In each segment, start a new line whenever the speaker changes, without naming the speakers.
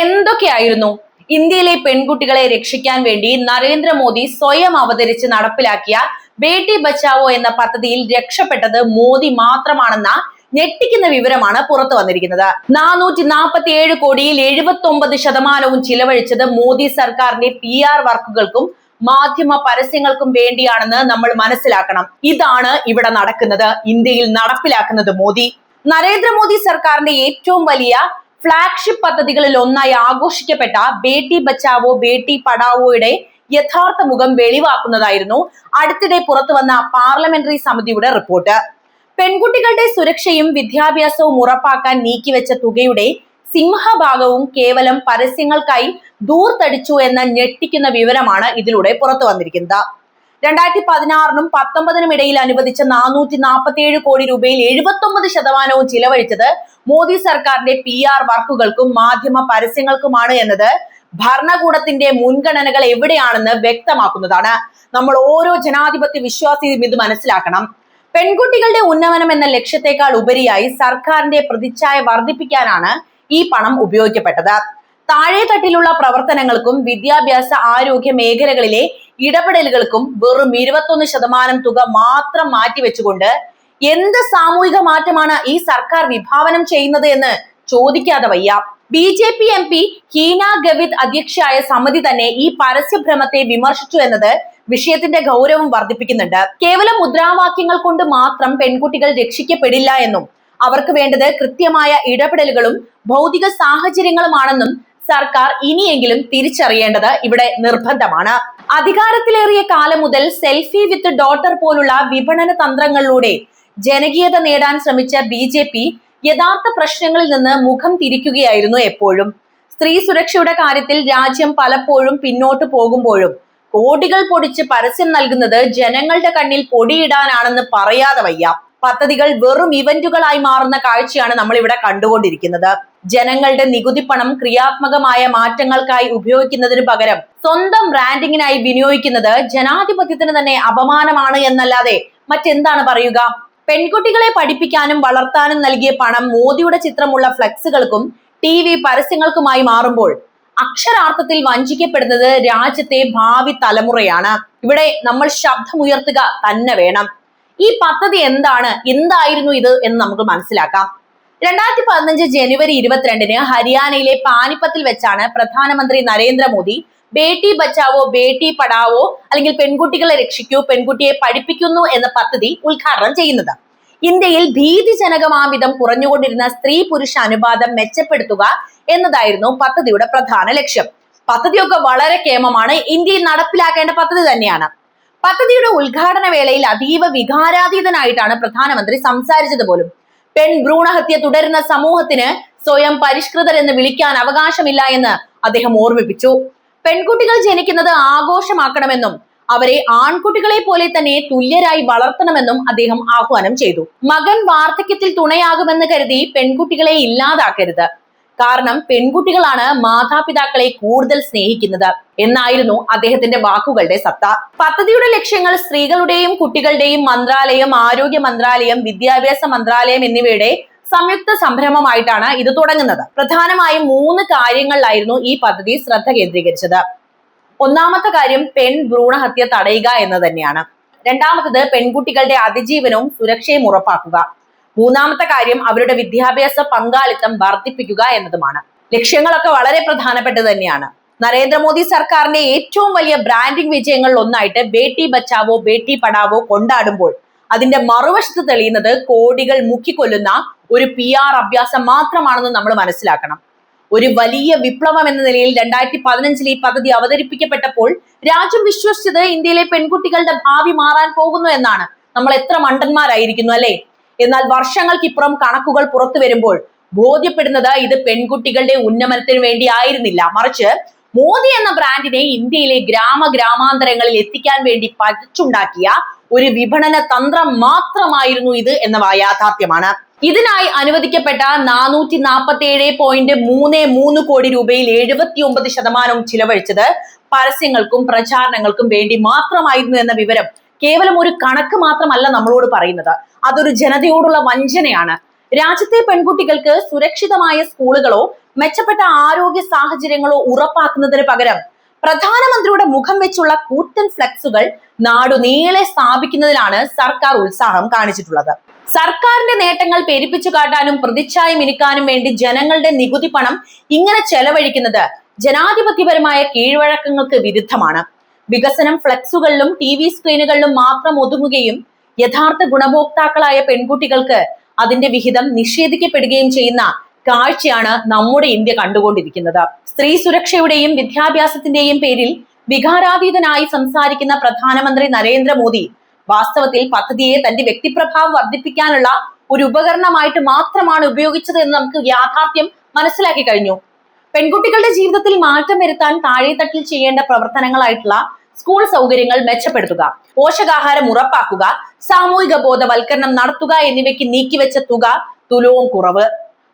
എന്തൊക്കെയായിരുന്നു ഇന്ത്യയിലെ പെൺകുട്ടികളെ രക്ഷിക്കാൻ വേണ്ടി നരേന്ദ്രമോദി സ്വയം അവതരിച്ച് നടപ്പിലാക്കിയ ബേട്ടി ബച്ചാവോ എന്ന പദ്ധതിയിൽ രക്ഷപ്പെട്ടത് മോദി മാത്രമാണെന്ന ഞെട്ടിക്കുന്ന വിവരമാണ് പുറത്തു വന്നിരിക്കുന്നത്. 447 കോടിയിൽ 79% ചിലവഴിച്ചത് മോദി സർക്കാരിന്റെ PR വർക്കുകൾക്കും മാധ്യമ പരസ്യങ്ങൾക്കും വേണ്ടിയാണെന്ന് നമ്മൾ മനസ്സിലാക്കണം. ഇതാണ് ഇവിടെ നടക്കുന്നത്. ഇന്ത്യയിൽ നടപ്പിലാക്കുന്നത് മോദി. നരേന്ദ്രമോദി സർക്കാരിന്റെ ഏറ്റവും വലിയ ഫ്ലാഗ്ഷിപ്പ് പദ്ധതികളിൽ ഒന്നായി ആഘോഷിക്കപ്പെട്ട ബേട്ടി ബച്ചാവോ ബേട്ടി പഠാവോയുടെ യഥാർത്ഥ മുഖം വെളിവാക്കുന്നതായിരുന്നു അടുത്തിടെ പുറത്തു വന്ന പാർലമെന്ററി സമിതിയുടെ റിപ്പോർട്ട്. പെൺകുട്ടികളുടെ സുരക്ഷയും വിദ്യാഭ്യാസവും ഉറപ്പാക്കാൻ നീക്കിവെച്ച തുകയുടെ സിംഹഭാഗവും കേവലം പരസ്യങ്ങൾക്കായി ദൂർത്തടിച്ചു എന്ന ഞെട്ടിക്കുന്ന വിവരമാണ് ഇതിലൂടെ പുറത്തു വന്നിരിക്കുന്നത്. 2016-നും 2019-നും ഇടയിൽ അനുവദിച്ച 447 കോടി രൂപയിൽ 79% ചിലവഴിച്ചത് മോദി സർക്കാരിന്റെ PR വർക്കുകൾക്കും മാധ്യമ പരസ്യങ്ങൾക്കുമാണ് എന്നത് ഭരണകൂടത്തിന്റെ മുൻഗണനകൾ എവിടെയാണെന്ന് വ്യക്തമാക്കുന്നതാണ്. നമ്മൾ ഓരോ ജനാധിപത്യ വിശ്വാസിയും ഇത് മനസ്സിലാക്കണം. പെൺകുട്ടികളുടെ ഉന്നമനം എന്ന ലക്ഷ്യത്തെക്കാൾ ഉപരിയായി സർക്കാരിന്റെ പ്രതിച്ഛായ വർദ്ധിപ്പിക്കാനാണ് ഈ പണം ഉപയോഗിക്കപ്പെട്ടത്. താഴെത്തട്ടിലുള്ള പ്രവർത്തനങ്ങൾക്കും വിദ്യാഭ്യാസ ആരോഗ്യ മേഖലകളിലെ ഇടപെടലുകൾക്കും വെറും 21% തുക മാത്രം മാറ്റിവെച്ചുകൊണ്ട് എന്ത് സാമൂഹിക മാറ്റമാണ് ഈ സർക്കാർ വിഭാവനം ചെയ്യുന്നത് എന്ന് ചോദിക്കാതെ വയ്യ. BJP MP ഹീന ഗവിത് അധ്യക്ഷയായ സമിതി തന്നെ ഈ പരസ്യഭ്രമത്തെ വിമർശിച്ചു എന്നത് വിഷയത്തിന്റെ ഗൗരവം വർദ്ധിപ്പിക്കുന്നുണ്ട്. കേവലം മുദ്രാവാക്യങ്ങൾ കൊണ്ട് മാത്രം പെൺകുട്ടികൾ രക്ഷിക്കപ്പെടില്ല എന്നും അവർക്ക് വേണ്ടത് കൃത്യമായ ഇടപെടലുകളും ഭൗതിക സാഹചര്യങ്ങളുമാണെന്നും സർക്കാർ ഇനിയെങ്കിലും തിരിച്ചറിയേണ്ടത് ഇവിടെ നിർബന്ധമാണ്. അധികാരത്തിലേറിയ കാലം മുതൽ സെൽഫി വിത്ത് ഡോട്ടർ പോലുള്ള വിപണന തന്ത്രങ്ങളിലൂടെ ജനകീയത നേടാൻ ശ്രമിച്ച BJP യഥാർത്ഥ പ്രശ്നങ്ങളിൽ നിന്ന് മുഖം തിരിക്കുകയായിരുന്നു എപ്പോഴും. സ്ത്രീ സുരക്ഷയുടെ കാര്യത്തിൽ രാജ്യം പലപ്പോഴും പിന്നോട്ട് പോകുമ്പോഴും കോടികൾ പൊടിച്ച് പരസ്യം നൽകുന്നത് ജനങ്ങളുടെ കണ്ണിൽ പൊടിയിടാനാണെന്ന് പറയാതെ വയ്യ. പദ്ധതികൾ വെറും ഇവന്റുകളായി മാറുന്ന കാഴ്ചയാണ് നമ്മൾ ഇവിടെ കണ്ടുകൊണ്ടിരിക്കുന്നത്. ജനങ്ങളുടെ നികുതി പണം ക്രിയാത്മകമായ മാറ്റങ്ങൾക്കായി ഉപയോഗിക്കുന്നതിന് പകരം സ്വന്തം ബ്രാൻഡിങ്ങിനായി വിനിയോഗിക്കുന്നത് ജനാധിപത്യത്തിന് തന്നെ അപമാനമാണ് എന്നല്ലാതെ മറ്റെന്താണ് പറയുക. പെൺകുട്ടികളെ പഠിപ്പിക്കാനും വളർത്താനും നൽകിയ പണം മോദിയുടെ ചിത്രമുള്ള ഫ്ലെക്സുകൾക്കും TV പരസ്യങ്ങൾക്കുമായി മാറുമ്പോൾ അക്ഷരാർത്ഥത്തിൽ വഞ്ചിക്കപ്പെടുന്നത് രാജ്യത്തെ ഭാവി തലമുറയാണ്. ഇവിടെ നമ്മൾ ശബ്ദമുയർത്തുക തന്നെ വേണം. ഈ പദ്ധതി എന്തായിരുന്നു ഇത് എന്ന് നമുക്ക് മനസ്സിലാക്കാം. 2015 ജനുവരി 22-ന് ഹരിയാനയിലെ പാനിപ്പത്തിൽ വെച്ചാണ് പ്രധാനമന്ത്രി നരേന്ദ്രമോദി ബേട്ടി ബച്ചാവോ ബേട്ടി പഠാവോ അല്ലെങ്കിൽ പെൺകുട്ടികളെ രക്ഷിക്കൂ പെൺകുട്ടിയെ പഠിപ്പിക്കുന്നു എന്ന പദ്ധതി ഉദ്ഘാടനം ചെയ്യുന്നത്. ഇന്ത്യയിൽ ഭീതിജനകമാംവിധം കുറഞ്ഞുകൊണ്ടിരുന്ന സ്ത്രീ പുരുഷ അനുപാതം മെച്ചപ്പെടുത്തുക എന്നതായിരുന്നു പദ്ധതിയുടെ പ്രധാന ലക്ഷ്യം. പദ്ധതിയൊക്കെ വളരെ കേമമാണ്. ഇന്ത്യയിൽ നടപ്പിലാക്കേണ്ട പദ്ധതി തന്നെയാണ്. പദ്ധതിയുടെ ഉദ്ഘാടന വേളയിൽ അതീവ വികാരാതീതനായിട്ടാണ് പ്രധാനമന്ത്രി സംസാരിച്ചത് പോലും. പെൺ ഭ്രൂണഹത്യ തുടരുന്ന സമൂഹത്തിന് സ്വയം പരിഷ്കൃതരെന്ന് വിളിക്കാൻ അവകാശമില്ല എന്ന് അദ്ദേഹം ഓർമ്മിപ്പിച്ചു. പെൺകുട്ടികൾ ജനിക്കുന്നത് ആഘോഷമാക്കണമെന്നും അവരെ ആൺകുട്ടികളെ പോലെ തന്നെ തുല്യരായി വളർത്തണമെന്നും അദ്ദേഹം ആഹ്വാനം ചെയ്തു. മകൻ വാർദ്ധക്യത്തിൽ തുണയാകുമെന്ന് കരുതി പെൺകുട്ടികളെ ഇല്ലാതാക്കരുത്. കാരണം പെൺകുട്ടികളാണ് മാതാപിതാക്കളെ കൂടുതൽ സ്നേഹിക്കുന്നത് എന്നായിരുന്നു അദ്ദേഹത്തിന്റെ വാക്കുകളുടെ സത്ത. പദ്ധതിയുടെ ലക്ഷ്യങ്ങൾ സ്ത്രീകളുടെയും കുട്ടികളുടെയും മന്ത്രാലയം, ആരോഗ്യ മന്ത്രാലയം, വിദ്യാഭ്യാസ മന്ത്രാലയം എന്നിവയുടെ സംയുക്ത സംരംഭമായിട്ടാണ് ഇത് തുടങ്ങുന്നത്. പ്രധാനമായും 3 കാര്യങ്ങളിലായിരുന്നു ഈ പദ്ധതി ശ്രദ്ധ കേന്ദ്രീകരിച്ചത്. ഒന്നാമത്തെ കാര്യം പെൺ ഭ്രൂണഹത്യ തടയുക എന്ന് തന്നെയാണ്. രണ്ടാമത്തത് പെൺകുട്ടികളുടെ അതിജീവനവും സുരക്ഷയും ഉറപ്പാക്കുക. മൂന്നാമത്തെ കാര്യം അവരുടെ വിദ്യാഭ്യാസ പങ്കാളിത്തം വർദ്ധിപ്പിക്കുക എന്നതുമാണ്. ലക്ഷ്യങ്ങളൊക്കെ വളരെ പ്രധാനപ്പെട്ടത് തന്നെയാണ്. നരേന്ദ്രമോദി സർക്കാരിന്റെ ഏറ്റവും വലിയ ബ്രാൻഡിംഗ് വിജയങ്ങളിൽ ഒന്നായിട്ട് ബേട്ടി ബച്ചാവോ ബേട്ടി പഠാവോ കൊണ്ടാടുമ്പോൾ അതിന്റെ മറുവശത്ത് തെളിയുന്നത് കോടികൾ മുക്കിക്കൊല്ലുന്ന ഒരു PR അഭ്യാസം മാത്രമാണെന്ന് നമ്മൾ മനസ്സിലാക്കണം. ഒരു വലിയ വിപ്ലവം എന്ന നിലയിൽ 2015-ൽ ഈ പദ്ധതി അവതരിപ്പിക്കപ്പെട്ടപ്പോൾ രാജ്യം വിശ്വസിച്ചത് ഇന്ത്യയിലെ പെൺകുട്ടികളുടെ ഭാവി മാറാൻ പോകുന്നു എന്നാണ്. നമ്മൾ എത്ര മണ്ടന്മാരായിരിക്കുന്നു അല്ലെ? എന്നാൽ വർഷങ്ങൾക്കിപ്പുറം കണക്കുകൾ പുറത്തു വരുമ്പോൾ ബോധ്യപ്പെടുന്നത് ഇത് പെൺകുട്ടികളുടെ ഉന്നമനത്തിന് വേണ്ടി ആയിരുന്നില്ല, മറിച്ച് മോദി എന്ന ബ്രാൻഡിനെ ഇന്ത്യയിലെ ഗ്രാമാന്തരങ്ങളിൽ എത്തിക്കാൻ വേണ്ടി പഠിച്ചുണ്ടാക്കിയ ഒരു വിപണന തന്ത്രം മാത്രമായിരുന്നു ഇത് എന്ന യാഥാർത്ഥ്യമാണ്. ഇതിനായി അനുവദിക്കപ്പെട്ട 447.33 കോടി രൂപയിൽ 79% ചിലവഴിച്ചത് പരസ്യങ്ങൾക്കും പ്രചാരണങ്ങൾക്കും വേണ്ടി മാത്രമായിരുന്നു എന്ന വിവരം കേവലം ഒരു കണക്ക് മാത്രമല്ല നമ്മളോട് പറയുന്നത്. അതൊരു ജനതയോടുള്ള വഞ്ചനയാണ്. രാജ്യത്തെ പെൺകുട്ടികൾക്ക് സുരക്ഷിതമായ സ്കൂളുകളോ മെച്ചപ്പെട്ട ആരോഗ്യ സാഹചര്യങ്ങളോ ഉറപ്പാക്കുന്നതിന് പകരം പ്രധാനമന്ത്രിയുടെ മുഖം വെച്ചുള്ള കൂറ്റൻ ഫ്ലെക്സുകൾ നാടുനീളെ സ്ഥാപിക്കുന്നതിലാണ് സർക്കാർ ഉത്സാഹം കാണിച്ചിട്ടുള്ളത്. സർക്കാരിന്റെ നേട്ടങ്ങൾ പെരുപ്പിച്ചു കാട്ടാനും പ്രതിച്ഛായ മിനുക്കാനും വേണ്ടി ജനങ്ങളുടെ നികുതി പണം ഇങ്ങനെ ചെലവഴിക്കുന്നത് ജനാധിപത്യപരമായ കീഴ്വഴക്കങ്ങൾക്ക് വിരുദ്ധമാണ്. വികസനം ഫ്ലെക്സുകളിലും TV സ്ക്രീനുകളിലും മാത്രം ഒതുങ്ങുകയും യഥാർത്ഥ ഗുണഭോക്താക്കളായ പെൺകുട്ടികൾക്ക് അതിന്റെ വിഹിതം നിഷേധിക്കപ്പെടുകയും ചെയ്യുന്ന കാഴ്ചയാണ് നമ്മുടെ ഇന്ത്യ കണ്ടുകൊണ്ടിരിക്കുന്നത്. സ്ത്രീ സുരക്ഷയുടെയും വിദ്യാഭ്യാസത്തിന്റെയും പേരിൽ വികാരാതീതനായി സംസാരിക്കുന്ന പ്രധാനമന്ത്രി നരേന്ദ്രമോദി വാസ്തവത്തിൽ പദ്ധതിയെ തന്റെ വ്യക്തിപ്രഭാവം വർദ്ധിപ്പിക്കാനുള്ള ഒരു ഉപകരണമായിട്ട് മാത്രമാണ് ഉപയോഗിച്ചത് എന്ന് നമുക്ക് യാഥാർത്ഥ്യം മനസ്സിലാക്കി കഴിഞ്ഞു. പെൺകുട്ടികളുടെ ജീവിതത്തിൽ മാറ്റം വരുത്താൻ താഴെത്തട്ടിൽ ചെയ്യേണ്ട പ്രവർത്തനങ്ങളായിട്ടുള്ള സ്കൂൾ സൗകര്യങ്ങൾ മെച്ചപ്പെടുത്തുക, പോഷകാഹാരം ഉറപ്പാക്കുക, സാമൂഹിക ബോധവൽക്കരണം നടത്തുക എന്നിവയ്ക്ക് നീക്കിവെച്ച തുക തുലവും കുറവ്.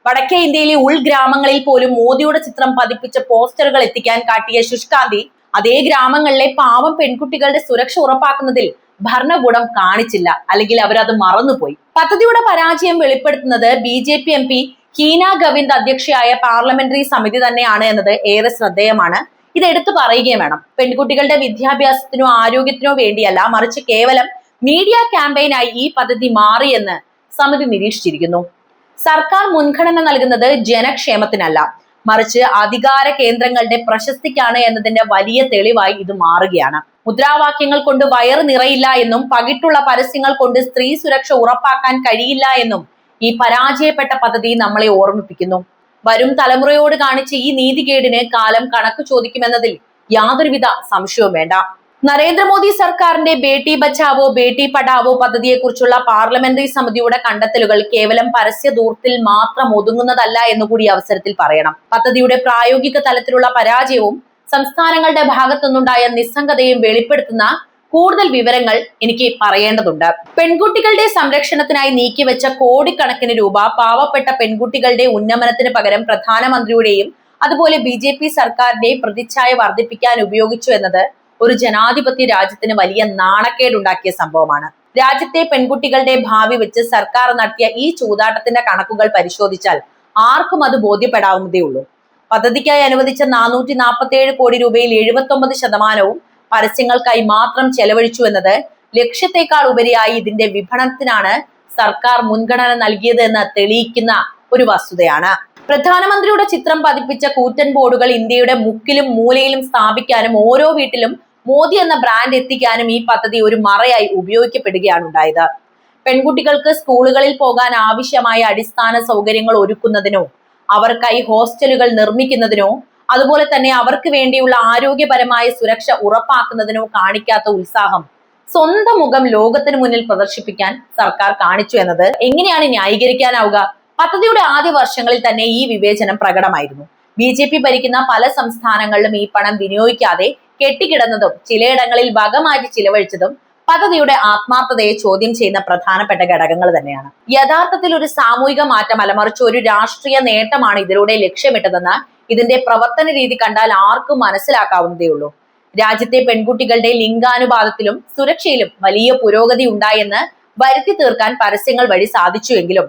വടക്കേ ഇന്ത്യയിലെ ഉൾഗ്രാമങ്ങളിൽ പോലും മോദിയുടെ ചിത്രം പതിപ്പിച്ച പോസ്റ്ററുകൾ എത്തിക്കാൻ കാട്ടിയ ശുഷ്കാന്തി അതേ ഗ്രാമങ്ങളിലെ പാവം പെൺകുട്ടികളുടെ സുരക്ഷ ഉറപ്പാക്കുന്നതിൽ ഭരണകൂടം കാണിച്ചില്ല, അല്ലെങ്കിൽ അവരത് മറന്നുപോയി. പദ്ധതിയുടെ പരാജയം വെളിപ്പെടുത്തുന്നത് BJP MP ഹീന ഗവിന്ദ് അധ്യക്ഷയായ പാർലമെന്ററി സമിതി തന്നെയാണ് എന്നത് ഏറെ ശ്രദ്ധേയമാണ്. ഇത് എടുത്തു പറയുകയും വേണം. പെൺകുട്ടികളുടെ വിദ്യാഭ്യാസത്തിനോ ആരോഗ്യത്തിനോ വേണ്ടിയല്ല, മറിച്ച് കേവലം മീഡിയ ക്യാമ്പയിനായി ഈ പദ്ധതി മാറിയെന്ന് സമിതി നിരീക്ഷിച്ചിരിക്കുന്നു. സർക്കാർ മുൻഗണന നൽകുന്നത് ജനക്ഷേമത്തിനല്ല, മറിച്ച് അധികാര കേന്ദ്രങ്ങളുടെ പ്രശസ്തിക്കാണ് എന്നതിന്റെ വലിയ തെളിവായി ഇത് മാറുകയാണ്. മുദ്രാവാക്യങ്ങൾ കൊണ്ട് വയറ് നിറയില്ല എന്നും പകിട്ടുള്ള പരസ്യങ്ങൾ കൊണ്ട് സ്ത്രീ സുരക്ഷ ഉറപ്പാക്കാൻ കഴിയില്ല എന്നും ഈ പരാജയപ്പെട്ട പദ്ധതി നമ്മളെ ഓർമ്മിപ്പിക്കുന്നു. വരും തലമുറയോട് കാണിച്ച ഈ നീതികേടിന് കാലം കണക്ക് ചോദിക്കുമെന്നതിൽ യാതൊരുവിധ സംശയവും വേണ്ട. നരേന്ദ്രമോദി സർക്കാരിന്റെ ബേട്ടി ബച്ചാവോ ബേട്ടി പഠാവോ പദ്ധതിയെക്കുറിച്ചുള്ള പാർലമെന്ററി സമിതിയുടെ കണ്ടെത്തലുകൾ കേവലം പരസ്യ ദൂർത്തിൽ മാത്രം ഒതുങ്ങുന്നതല്ല എന്നുകൂടി അവസരത്തിൽ പറയണം. പദ്ധതിയുടെ പ്രായോഗിക തലത്തിലുള്ള പരാജയവും സംസ്ഥാനങ്ങളുടെ ഭാഗത്തുനിന്നുണ്ടായ നിസ്സംഗതയും വെളിപ്പെടുത്തുന്ന കൂടുതൽ വിവരങ്ങൾ എനിക്ക് പറയേണ്ടതുണ്ട്. പെൺകുട്ടികളുടെ സംരക്ഷണത്തിനായി നീക്കിവെച്ച കോടിക്കണക്കിന് രൂപ പാവപ്പെട്ട പെൺകുട്ടികളുടെ ഉന്നമനത്തിന് പകരം പ്രധാനമന്ത്രിയുടെയും അതുപോലെ BJP സർക്കാരിന്റെയും പ്രതിച്ഛായ വർദ്ധിപ്പിക്കാൻ ഉപയോഗിച്ചു എന്നത് ഒരു ജനാധിപത്യ രാജ്യത്തിന് വലിയ നാണക്കേടുണ്ടാക്കിയ സംഭവമാണ്. രാജ്യത്തെ പെൺകുട്ടികളുടെ ഭാവി വെച്ച് സർക്കാർ നടത്തിയ ഈ ചൂതാട്ടത്തിന്റെ കണക്കുകൾ പരിശോധിച്ചാൽ ആർക്കും അത് ബോധ്യപ്പെടാവുന്നതേ ഉള്ളൂ. പദ്ധതിക്കായി അനുവദിച്ച 447 കോടി രൂപയിൽ 79% പരസ്യങ്ങൾക്കായി മാത്രം ചെലവഴിച്ചു എന്നത് ലക്ഷ്യത്തെക്കാൾ ഉപരിയായി ഇതിന്റെ വിപണനത്തിനാണ് സർക്കാർ മുൻഗണന നൽകിയത് എന്ന് തെളിയിക്കുന്ന ഒരു വസ്തുതയാണ്. പ്രധാനമന്ത്രിയുടെ ചിത്രം പതിപ്പിച്ച കൂറ്റൻ ബോർഡുകൾ ഇന്ത്യയുടെ മുക്കിലും മൂലയിലും സ്ഥാപിക്കാനും ഓരോ വീട്ടിലും മോദി എന്ന ബ്രാൻഡ് എത്തിക്കാനും ഈ പദ്ധതി ഒരു മറയായി ഉപയോഗിക്കപ്പെടുകയാണ് ഉണ്ടായത്. പെൺകുട്ടികൾക്ക് സ്കൂളുകളിൽ പോകാൻ ആവശ്യമായ അടിസ്ഥാന സൗകര്യങ്ങൾ ഒരുക്കുന്നതിനോ അവർക്കായി ഹോസ്റ്റലുകൾ നിർമ്മിക്കുന്നതിനോ അതുപോലെ തന്നെ അവർക്ക് വേണ്ടിയുള്ള ആരോഗ്യപരമായ സുരക്ഷ ഉറപ്പാക്കുന്നതിനോ കാണിക്കാത്ത ഉത്സാഹം സ്വന്തം മുഖം ലോകത്തിന് മുന്നിൽ പ്രദർശിപ്പിക്കാൻ സർക്കാർ കാണിച്ചു എന്നത് എങ്ങനെയാണ് ന്യായീകരിക്കാനാവുക? പദ്ധതിയുടെ ആദ്യ വർഷങ്ങളിൽ തന്നെ ഈ വിവേചനം പ്രകടമായിരുന്നു. BJP ഭരിക്കുന്ന പല സംസ്ഥാനങ്ങളിലും ഈ പണം വിനിയോഗിക്കാതെ കെട്ടിക്കിടന്നതും ചിലയിടങ്ങളിൽ വകമാറ്റി ചിലവഴിച്ചതും പദ്ധതിയുടെ ആത്മാർത്ഥതയെ ചോദ്യം ചെയ്യുന്ന പ്രധാനപ്പെട്ട ഘടകങ്ങൾ തന്നെയാണ്. യഥാർത്ഥത്തിൽ ഒരു സാമൂഹിക മാറ്റമല്ല, മറിച്ച് ഒരു രാഷ്ട്രീയ നേട്ടമാണ് ഇതിലൂടെ ലക്ഷ്യമിട്ടതെന്ന് ഇതിന്റെ പ്രവർത്തന രീതി കണ്ടാൽ ആർക്കും മനസ്സിലാക്കാവുന്നതേ ഉള്ളൂ. രാജ്യത്തെ പെൺകുട്ടികളുടെ ലിംഗാനുപാതത്തിലും സുരക്ഷയിലും വലിയ പുരോഗതി ഉണ്ടായെന്ന് വരുത്തി തീർക്കാൻ പരസ്യങ്ങൾ വഴി സാധിച്ചുവെങ്കിലും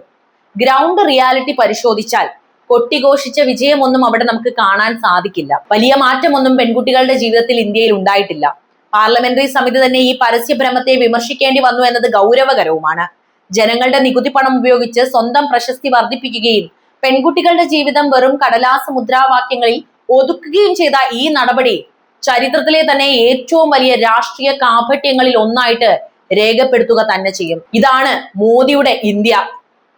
ഗ്രൗണ്ട് റിയാലിറ്റി പരിശോധിച്ചാൽ കൊട്ടിഘോഷിച്ച വിജയമൊന്നും അവിടെ നമുക്ക് കാണാൻ സാധിക്കില്ല. വലിയ മാറ്റമൊന്നും പെൺകുട്ടികളുടെ ജീവിതത്തിൽ ഇന്ത്യയിൽ ഉണ്ടായിട്ടില്ല. പാർലമെന്ററി സമിതി തന്നെ ഈ പരസ്യഭ്രമത്തെ വിമർശിക്കേണ്ടി വന്നു എന്നത് ഗൗരവകരവുമാണ്. ജനങ്ങളുടെ നികുതി പണം ഉപയോഗിച്ച് സ്വന്തം പ്രശസ്തി വർദ്ധിപ്പിക്കുകയും പെൺകുട്ടികളുടെ ജീവിതം വെറും കടലാസ മുദ്രാവാക്യങ്ങളിൽ ഒതുക്കുകയും ചെയ്ത ഈ നടപടി ചരിത്രത്തിലെ തന്നെ ഏറ്റവും വലിയ രാഷ്ട്രീയ കാപട്യങ്ങളിൽ ഒന്നായിട്ട് രേഖപ്പെടുത്തുക തന്നെ ചെയ്യും. ഇതാണ് മോദിയുടെ ഇന്ത്യ.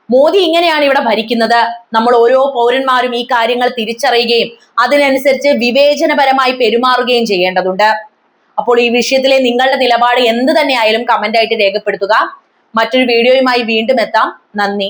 മോദി ഇങ്ങനെയാണ് ഇവിടെ ഭരിക്കുന്നത്. നമ്മൾ ഓരോ പൗരന്മാരും ഈ കാര്യങ്ങൾ തിരിച്ചറിയുകയും അതിനനുസരിച്ച് വിവേചനപരമായി പെരുമാറുകയും ചെയ്യേണ്ടതുണ്ട്. അപ്പോൾ ഈ വിഷയത്തിലെ നിങ്ങളുടെ നിലപാട് എന്ത് തന്നെയായാലും കമന്റ് ആയിട്ട് രേഖപ്പെടുത്തുക. മറ്റൊരു വീഡിയോയുമായി വീണ്ടും എത്താം. നന്ദി.